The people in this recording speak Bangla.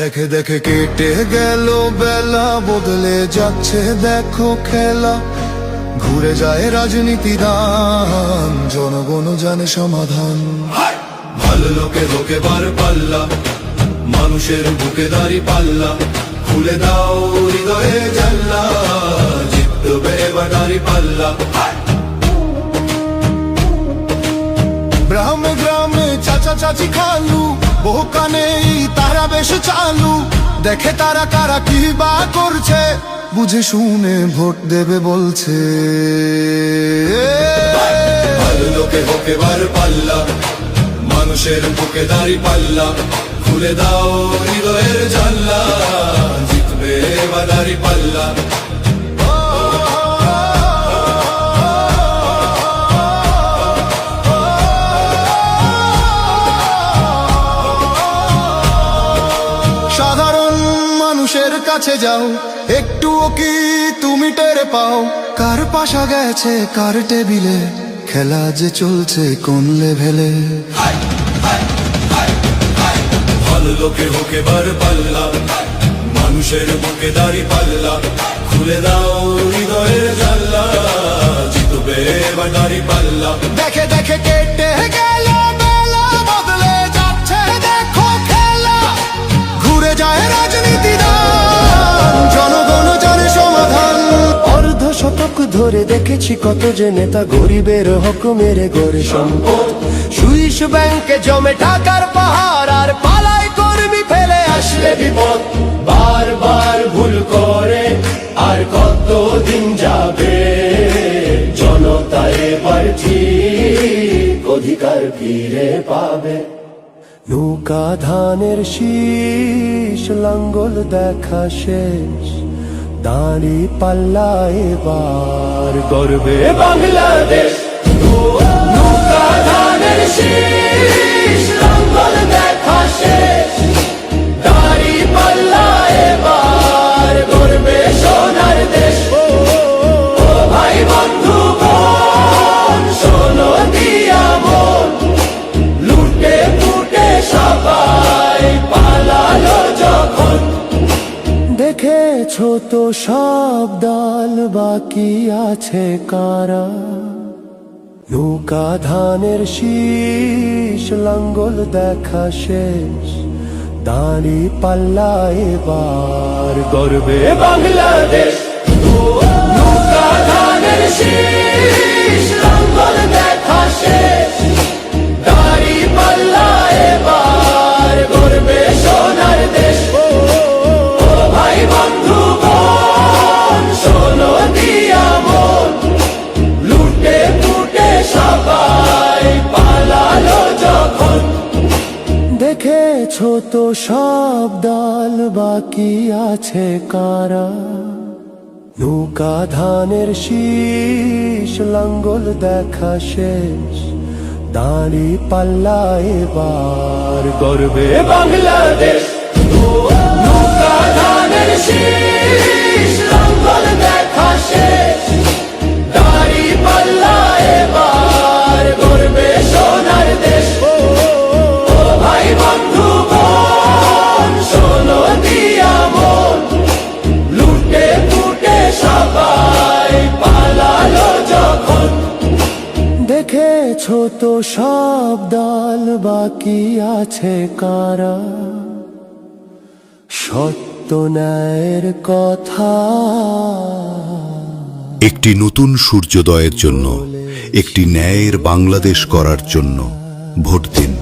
দেখে দেখে কেটে গেল বেলা, বদলে যাচ্ছে দেখো খেলা। ঘুরে যায় রাজনীতি দান, জনগণ জানে সমাধান। ভালো লোকে লোকে বার পাল্লা, মানুষের বুকে দাঁড়ি পাল্লা। খুলে দাও হৃদয়ে জানলা, জিতবে এবার দাঁড়ি পাল্লা। গ্রামে গ্রামে চাচা চাচি খালু, বহু কানে তারা বেশ চালু। দেখে তারা কারা কি বা করছে, বুঝে শুনে ভোট দেবে বলছে। ভালো লোকে হোকে বার পাল্লা, মানুষের বুকে দাঁড়ি পাল্লা। খুলে দাও হৃদয়ের জানলা, জিতবে এবার দাঁড়ি পাল্লা। সাধারণ মানুষের কাছে যাও, একটুও কি তুমি টের পাও? কার পাশা গেছে কার টেবিলে, খেলা যে চলছে কোন লেভেলে। ভালো লোকে হোকে বার পাল্লা, মানুষের বুকে দাঁড়ি পাল্লা। খুলে দাও হৃদয়ের জানলা, জিতবে এবার দাঁড়ি পাল্লা। দেখে দেখে কেটে গেল বেলা, বদলে যাচ্ছে দেখো খেলা। ঘুরে যায় রাজনীতি দান, জনগণ জানে সমাধান। অর্ধ শতক ধরে দেখেছি কত যে নেতা গরিবের হক মেরে গড়ে সম্পদ। সুইস ব্যাংকে জমে টাকার পাহাড়, আর পালায় কর্মী ফেলে আসলে বিপদ। বারবার ভুল করে আর কতদিন যাবে, জনতা এবার ঠিক অধিকার ফিরে পাবে। নৌকা ধানের শীষ, লাঙ্গল দেখা শেষ, দাঁড়ি পাল্লা এবার গর্বে বাংলাদেশ। নৌকা ধানের শীষ, লাঙ্গল দেখা শেষ, দাঁড়ি পাল্লা এবার গর্বে সোনার দেশ। ও ভাই বন্ধু বোন, শোনো দিয়া মন, লুটে ফুটে সবাই পালালো যখন। দেখেছো তো সব দল, বাকি আছে কারা? নৌকা ধানের শীষ, লাঙ্গল দেখা শেষ, দাঁড়ি পাল্লা এবার গর্বে বাংলাদেশ। নৌকা ধানের শীষ, লাঙ্গল দেখা শেষ, দাঁড়ি পাল্লা এবার গর্বে সোনার দেশ। ও ভাই বন্ধু বোন, শোনো দিয়া মন, লুটে ফুটে সবাই পালালো যখন। দেখেছো তো সব দল, বাকি আছে কারা? নৌকা ধানের শীষ, লাঙ্গল দেখা শেষ, দাঁড়ি পাল্লা এবার গর্বে বাংলাদেশ। নৌকা ধানের শীষ, লাঙ্গল দেখা শেষ, দাঁড়ি পাল্লা এবার গর্বে সোনার দেশ। ও ভাই বন্ধু বোন, শোনো দিয়া মন, লুটে ফুটে সবাই পালালো যখন। দেখেছো তো সব দল, বাকি আছে কারা? সত্য ন্যায়ের কথা। একটি নতুন সূর্যোদয়ের জন্য, একটি ন্যায়ের বাংলাদেশ করার জন্য ভোট দিন।